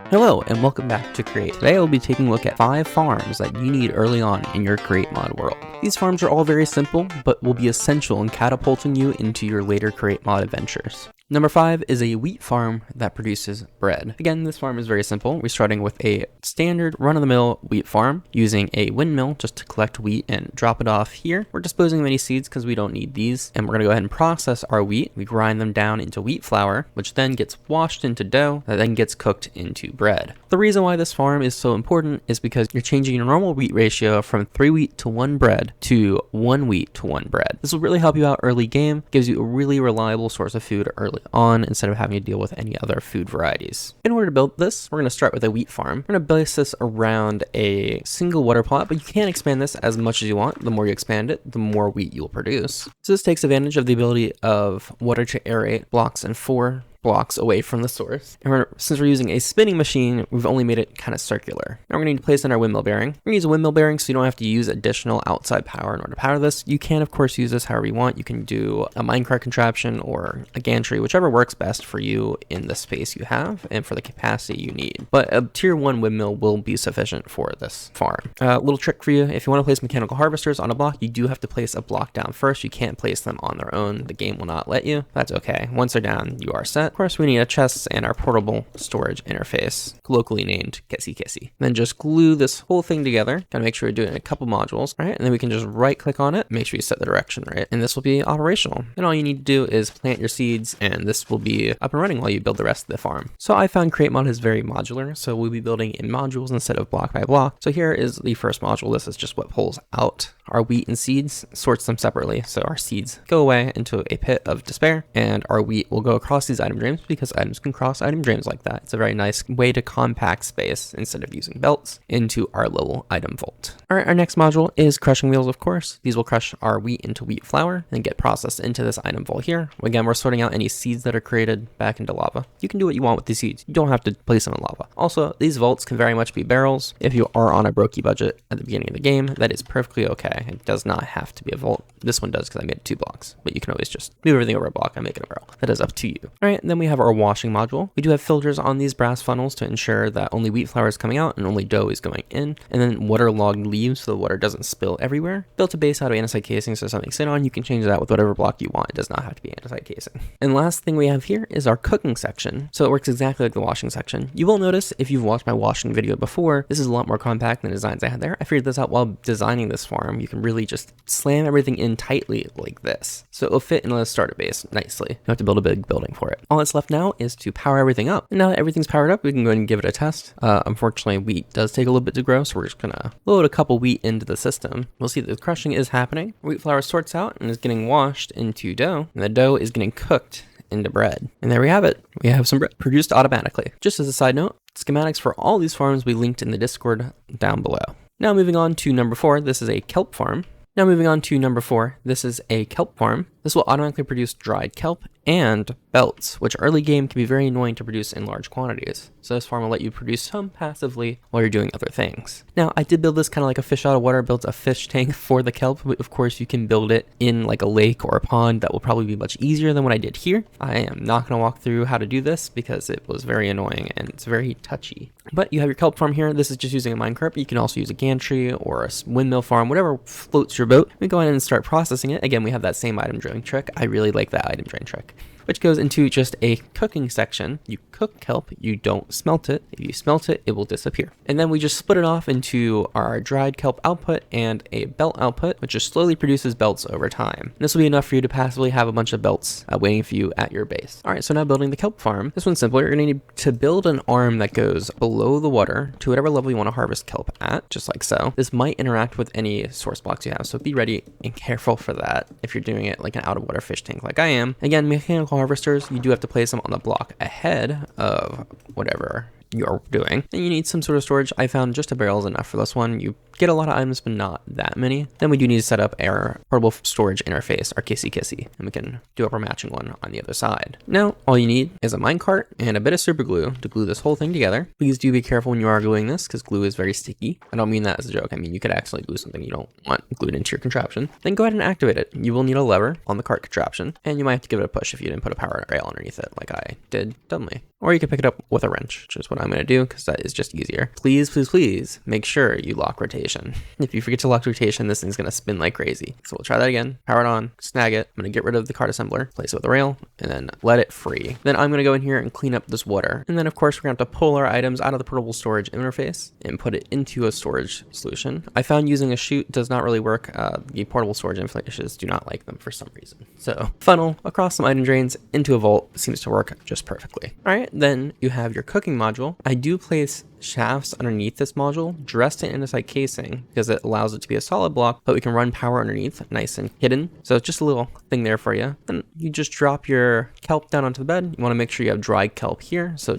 Hello and welcome back to Create. Today I will be taking a look at 5 farms that you need early on in your Create mod world. These farms are all very simple, but will be essential in catapulting you into your later Create mod adventures. Number 5 is a wheat farm that produces bread. Again, this farm is very simple. We're starting with a standard run-of-the-mill wheat farm using a windmill just to collect wheat and drop it off here. We're disposing of any seeds because we don't need these, and we're going to go ahead and process our wheat. We grind them down into wheat flour, which then gets washed into dough that then gets cooked into bread. The reason why this farm is so important is because you're changing your normal wheat ratio from 3 wheat to 1 bread to 1 wheat to 1 bread. This will really help you out early game, gives you a really reliable source of food early on instead of having to deal with any other food varieties. In order to build this, we're going to start with a wheat farm. We're going to base this around a single water plot, but you can expand this as much as you want. The more you expand it, the more wheat you'll produce. So this takes advantage of the ability of water to aerate blocks in 4 blocks away from the source. And since we're using a spinning machine, we've only made it kind of circular. Now we're going to need to place in our windmill bearing. We're going to use a windmill bearing so you don't have to use additional outside power in order to power this. You can, of course, use this however you want. You can do a minecart contraption or a gantry, whichever works best for you in the space you have and for the capacity you need. But a tier 1 windmill will be sufficient for this farm. A little trick for you, if you want to place mechanical harvesters on a block, you do have to place a block down first. You can't place them on their own. The game will not let you. That's okay. Once they're down, you are set. Of course, we need a chest and our portable storage interface, locally named Kissy Kissy. Then just glue this whole thing together. Gotta make sure you're doing a couple modules, right? And then we can just right click on it, make sure you set the direction right, and this will be operational. And all you need to do is plant your seeds, and this will be up and running while you build the rest of the farm. So I found Create Mod is very modular, so we'll be building in modules instead of block by block. So here is the first module. This is just what pulls out our wheat and seeds, sorts them separately. So our seeds go away into a pit of despair, and our wheat will go across these item dreams because items can cross item dreams like that. It's a very nice way to compact space instead of using belts into our little item vault. All right, our next module is crushing wheels, of course. These will crush our wheat into wheat flour and get processed into this item vault here. Again, we're sorting out any seeds that are created back into lava. You can do what you want with these seeds. You don't have to place them in lava. Also, these vaults can very much be barrels. If you are on a brokey budget at the beginning of the game, that is perfectly okay. It does not have to be a vault. This one does because I made it 2 blocks, but you can always just move everything over a block and make it a barrel. That is up to you. All right, and then we have our washing module. We do have filters on these brass funnels to ensure that only wheat flour is coming out and only dough is going in, and then waterlogged leaves so the water doesn't spill everywhere. Built a base out of andesite casing so something sit on. You can change that with whatever block you want. It does not have to be andesite casing. And last thing we have here is our cooking section. So it works exactly like the washing section. You will notice if you've watched my washing video before, this is a lot more compact than the designs I had there. I figured this out while designing this farm. You can really just slam everything in tightly like this. So it'll fit in a starter base nicely. You don't have to build a big building for it. All that's left now is to power everything up. And now that everything's powered up, we can go ahead and give it a test. Unfortunately, wheat does take a little bit to grow, so we're just gonna load a couple wheat into the system. We'll see that the crushing is happening. Wheat flour sorts out and is getting washed into dough, and the dough is getting cooked into bread. And there we have it. We have some bread produced automatically. Just as a side note, schematics for all these farms we linked in the Discord down below. Now moving on to number 4, this is a kelp farm. This is a kelp farm. This will automatically produce dried kelp and belts, which early game can be very annoying to produce in large quantities. So this farm will let you produce some passively while you're doing other things. Now, I did build this kind of like a fish out of water, built a fish tank for the kelp, but of course you can build it in like a lake or a pond. That will probably be much easier than what I did here. I am not going to walk through how to do this because it was very annoying and it's very touchy. But you have your kelp farm here. This is just using a minecart, but you can also use a gantry or a windmill farm, whatever floats your boat. We go ahead and start processing it. Again, we have that same item drawing trick. I really like that item drain trick, which goes into just a cooking section. You cook kelp, you don't smelt it. If you smelt it, it will disappear. And then we just split it off into our dried kelp output and a belt output, which just slowly produces belts over time. And this will be enough for you to passively have a bunch of belts waiting for you at your base. All right, so now building the kelp farm. This one's simpler. You're gonna need to build an arm that goes below the water to whatever level you want to harvest kelp at, just like so. This might interact with any source blocks you have, so be ready and careful for that if you're doing it like an out of water fish tank like I am. Again, mechanical harvesters, you do have to place them on the block ahead of whatever you're doing. And you need some sort of storage. I found just a barrel is enough for this one. You get a lot of items, but not that many. Then we do need to set up our portable storage interface, our Kissy Kissy, and we can do up our matching one on the other side. Now, all you need is a minecart and a bit of super glue to glue this whole thing together. Please do be careful when you are gluing this because glue is very sticky. I don't mean that as a joke. I mean, you could accidentally glue something you don't want glued into your contraption. Then go ahead and activate it. You will need a lever on the cart contraption, and you might have to give it a push if you didn't put a power rail underneath it like I did dumbly. Or you can pick it up with a wrench, which is what what I'm going to do because that is just easier. Please, please, please make sure you lock rotation. If you forget to lock rotation, this thing's going to spin like crazy. So we'll try that again. Power it on, snag it. I'm going to get rid of the card assembler, place it with the rail, and then let it free. Then I'm going to go in here and clean up this water. And then of course, we're going to have to pull our items out of the portable storage interface and put it into a storage solution. I found using a chute does not really work. The portable storage interfaces do not like them for some reason. So funnel across some item drains into a vault seems to work just perfectly. All right, then you have your cooking module. I do place shafts underneath this module dressed in andesite casing because it allows it to be a solid block, but we can run power underneath, nice and hidden. So it's just a little thing there for you. Then you just drop your kelp down onto the bed. You want to make sure you have dried kelp here so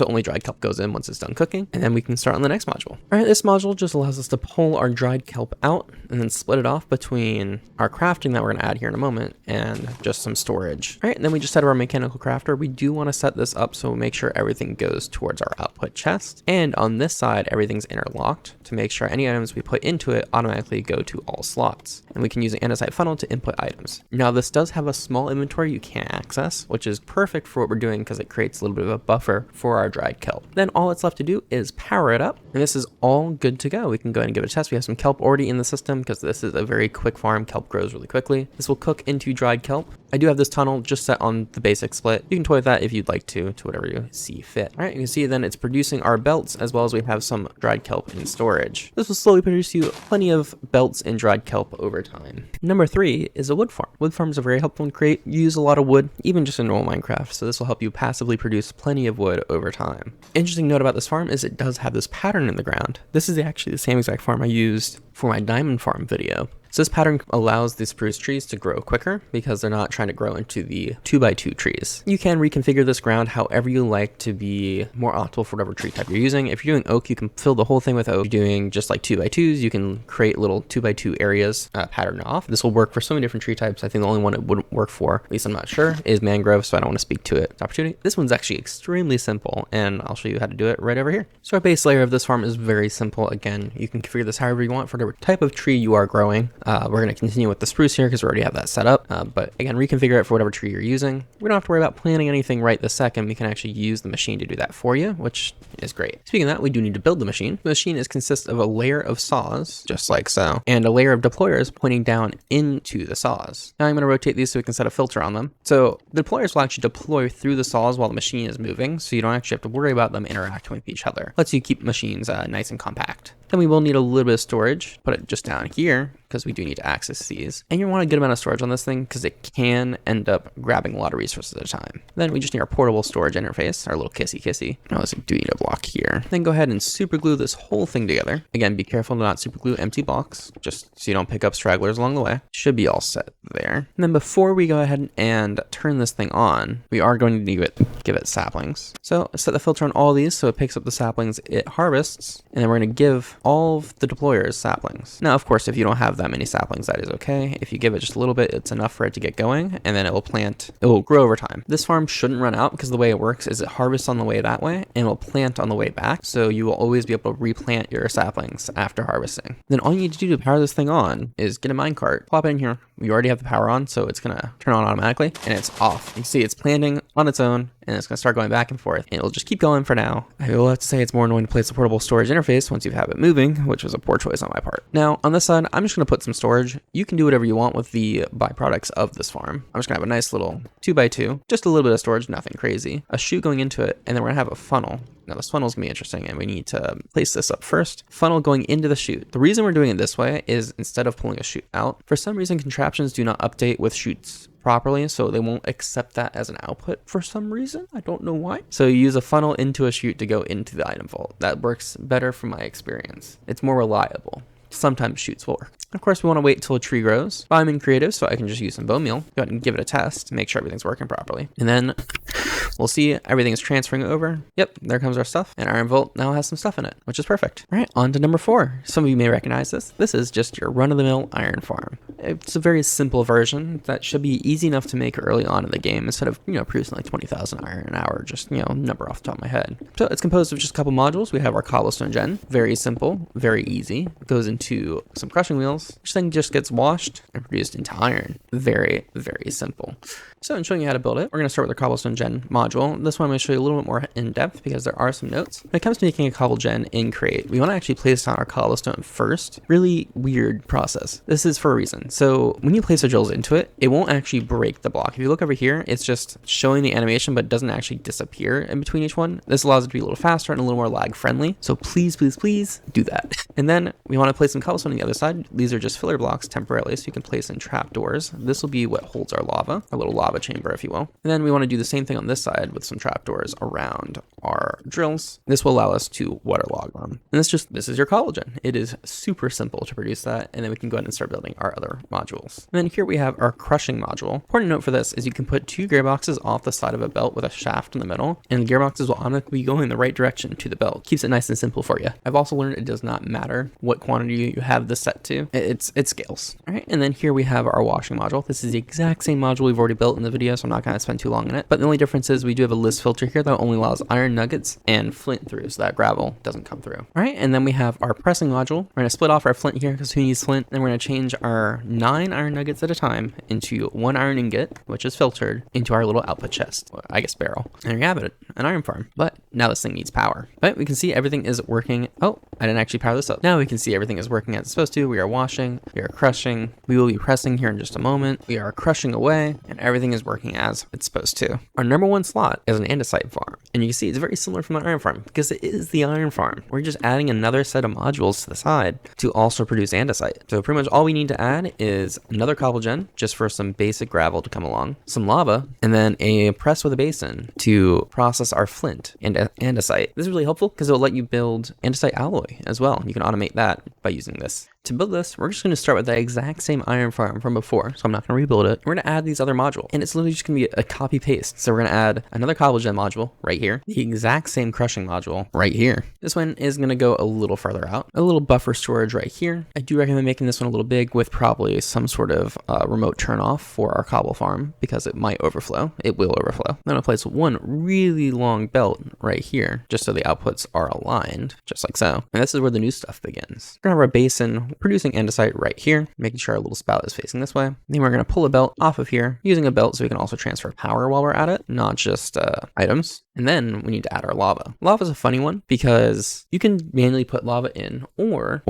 only dried kelp goes in once it's done cooking, and then we can start on the next module. All right, this module just allows us to pull our dried kelp out and then split it off between our crafting that we're going to add here in a moment and just some storage. All right, and then we just set up our mechanical crafter. We do want to set this up so we make sure everything goes towards our output chest, and on this side everything's interlocked to make sure any items we put into it automatically go to all slots, and we can use an andesite funnel to input items. Now this does have a small inventory you can't access, which is perfect for what we're doing because it creates a little bit of a buffer for our dried kelp. Then all it's left to do is power it up, and this is all good to go. We can go ahead and give it a test. We have some kelp already in the system because this is a very quick farm. Kelp grows really quickly. This will cook into dried kelp. I do have this tunnel just set on the basic split. You can toy with that if you'd like to whatever you see fit. All right, you can see then it's producing our belts as well as we have some dried kelp in storage. This will slowly produce you plenty of belts and dried kelp over time. Number 3 is a wood farm. Wood farms are very helpful in create. You use a lot of wood, even just in normal Minecraft, so this will help you passively produce plenty of wood over time. Interesting note about this farm is it does have this pattern in the ground. This is actually the same exact farm I used for my diamond farm video. So this pattern allows the spruce trees to grow quicker because they're not trying to grow into the 2x2 trees. You can reconfigure this ground however you like to be more optimal for whatever tree type you're using. If you're doing oak, you can fill the whole thing with oak. If you're doing just like 2x2s, you can create little 2x2 areas patterned off. This will work for so many different tree types. I think the only one it wouldn't work for, at least I'm not sure, is mangrove, so I don't want to speak to it. It's opportunity. This one's actually extremely simple, and I'll show you how to do it right over here. So our base layer of this farm is very simple. Again, you can configure this however you want for whatever type of tree you are growing. We're going to continue with the spruce here because we already have that set up. But again, reconfigure it for whatever tree you're using. We don't have to worry about planting anything right this second. We can actually use the machine to do that for you, which is great. Speaking of that, we do need to build the machine. The machine consists of a layer of saws, just like so, and a layer of deployers pointing down into the saws. Now I'm going to rotate these so we can set a filter on them. So the deployers will actually deploy through the saws while the machine is moving, so you don't actually have to worry about them interacting with each other. Lets you keep machines nice and compact. Then we will need a little bit of storage. Put it just down here because we do need to access these. And you want a good amount of storage on this thing because it can end up grabbing a lot of resources at a time. Then we just need our portable storage interface, our little kissy. Now we do need a block here. Then go ahead and super glue this whole thing together. Again, be careful to not super glue empty blocks, just so you don't pick up stragglers along the way. Should be all set there. And then before we go ahead and turn this thing on, we are going to give it saplings. So set the filter on all these so it picks up the saplings it harvests, and then we're going to give all of the deployers saplings. Now, of course, if you don't have that many saplings, that is okay. If you give it just a little bit, it's enough for it to get going, and then it will grow over time. This farm shouldn't run out because the way it works is it harvests on the way that way and will plant on the way back. So you will always be able to replant your saplings after harvesting. Then all you need to do to power this thing on is get a minecart, plop it in here. We already have the power on, so it's gonna turn on automatically, and it's off. You can see it's planting on its own, and it's gonna start going back and forth, and it'll just keep going for now. I will have to say it's more annoying to place the portable storage interface once you have it moving, which was a poor choice on my part. Now, on this side, I'm just gonna put some storage. You can do whatever you want with the byproducts of this farm. I'm just gonna have a nice little 2x2, just a little bit of storage, nothing crazy. A chute going into it, and then we're gonna have a funnel. Now this funnel is gonna be interesting, and we need to place this up first. Funnel going into the chute. The reason we're doing it this way is instead of pulling a chute out, for some reason contraptions do not update with chutes properly, so they won't accept that as an output for some reason. I don't know why. So you use a funnel into a chute to go into the item vault. That works better from my experience. It's more reliable. Sometimes chutes will work. Of course, we want to wait till a tree grows. I'm in creative, so I can just use some bone meal. Go ahead and give it a test, make sure everything's working properly. And then we'll see everything is transferring over. Yep, there comes our stuff. And Iron Vault now has some stuff in it, which is perfect. All right, on to number 4. Some of you may recognize this. This is just your run-of-the-mill iron farm. It's a very simple version that should be easy enough to make early on in the game instead of, producing like 20,000 iron an hour, just, number off the top of my head. So it's composed of just a couple modules. We have our cobblestone gen. Very simple, very easy. It goes into into some crushing wheels, which then just gets washed and produced into iron. Very, very simple. So in showing you how to build it, we're going to start with the cobblestone gen module. This one I'm going to show you a little bit more in depth because there are some notes. When it comes to making a cobble gen in Create, we want to actually place down our cobblestone first. Really weird process. This is for a reason. So when you place the drills into it, it won't actually break the block. If you look over here, it's just showing the animation, but doesn't actually disappear in between each one. This allows it to be a little faster and a little more lag friendly. So please, please, please do that. And then we want to place some cobblestone on the other side. These are just filler blocks temporarily, so you can place in trapdoors. This will be what holds our lava, our little lava chamber, if you will. And then we want to do the same thing on this side with some trapdoors around our drills. This will allow us to waterlog them. And this is your cobble gen. It is super simple to produce that. And then we can go ahead and start building our other modules. And then here we have our crushing module. Important note for this is you can put 2 gearboxes off the side of a belt with a shaft in the middle, and the gearboxes will automatically go in the right direction to the belt. Keeps it nice and simple for you. I've also learned it does not matter what quantity you have this set to. It scales. All right. And then here we have our washing module. This is the exact same module we've already built in the video, so I'm not going to spend too long in it. But the only difference is we do have a list filter here that only allows iron nuggets and flint through, so that gravel doesn't come through. All right. And then we have our pressing module. We're going to split off our flint here because who needs flint? Then we're going to change our 9 iron nuggets at a time into 1 iron ingot, which is filtered, into our little output chest, or I guess barrel. And there you have it, an iron farm. But now this thing needs power. But we can see everything is working. Oh, I didn't actually power this up. Now we can see everything is working as it's supposed to. We are washing, we are crushing, we will be pressing here in just a moment. We are crushing away, and everything is working as it's supposed to. Our number 1 slot is an andesite farm. And you can see it's very similar from the iron farm because it is the iron farm. We're just adding another set of modules to the side to also produce andesite. So pretty much all we need to add is another cobble gen just for some basic gravel to come along, some lava, and then a press with a basin to process our flint and andesite. This is really helpful because it will let you build andesite alloy as well. You can automate that by using this. To build this, we're just going to start with the exact same iron farm from before, so I'm not going to rebuild it. We're going to add these other modules, and it's literally just going to be a copy paste. So we're going to add another cobble gen module right here, the exact same crushing module right here. This one is going to go a little farther out, a little buffer storage right here. I do recommend making this one a little big with probably some sort of remote turn off for our cobble farm because it might overflow. It will overflow. Then I'll place one really long belt right here, just so the outputs are aligned, just like so. And this is where the new stuff begins. We're going to have our basin producing andesite right here, making sure our little spout is facing this way. Then we're going to pull a belt off of here using a belt so we can also transfer power while we're at it, not just items. And then we need to add our lava. Lava is a funny one because you can manually put lava in, or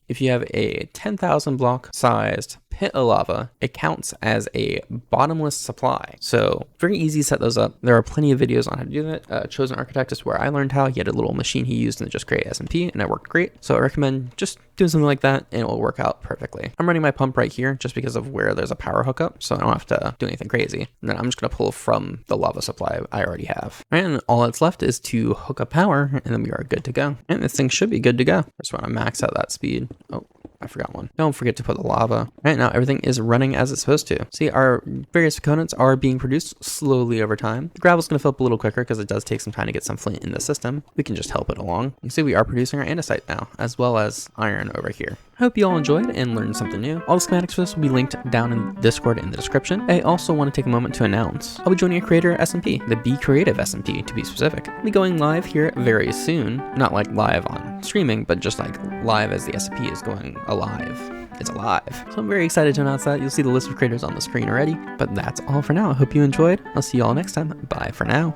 if you have a 10,000 block sized pit of lava, it counts as a bottomless supply. So very easy to set those up. There are plenty of videos on how to do that. Chosen Architect is where I learned how. He had a little machine he used and just create SMP, and it worked great. So I recommend just doing something like that and it will work out perfectly. I'm running my pump right here just because of where there's a power hookup, so I don't have to do anything crazy. And then I'm just going to pull from the lava supply I already have. And all that's left is to hook up power, and then we are good to go. And this thing should be good to go. I just want to max out that speed. Oh, I forgot one. Don't forget to put the lava. Right now, everything is running as it's supposed to. See, our various components are being produced slowly over time. The gravel's going to fill up a little quicker because it does take some time to get some flint in the system. We can just help it along. You see, we are producing our andesite now, as well as iron over here. I hope you all enjoyed and learned something new. All the schematics for this will be linked down in Discord in the description. I also want to take a moment to announce I'll be joining a creator SMP, the Be Creative SMP to be specific. I'll be going live here very soon. Not like live on streaming, but just like live as the SMP is going alive. It's alive. So I'm very excited to announce that. You'll see the list of creators on the screen already. But that's all for now. I hope you enjoyed. I'll see you all next time. Bye for now.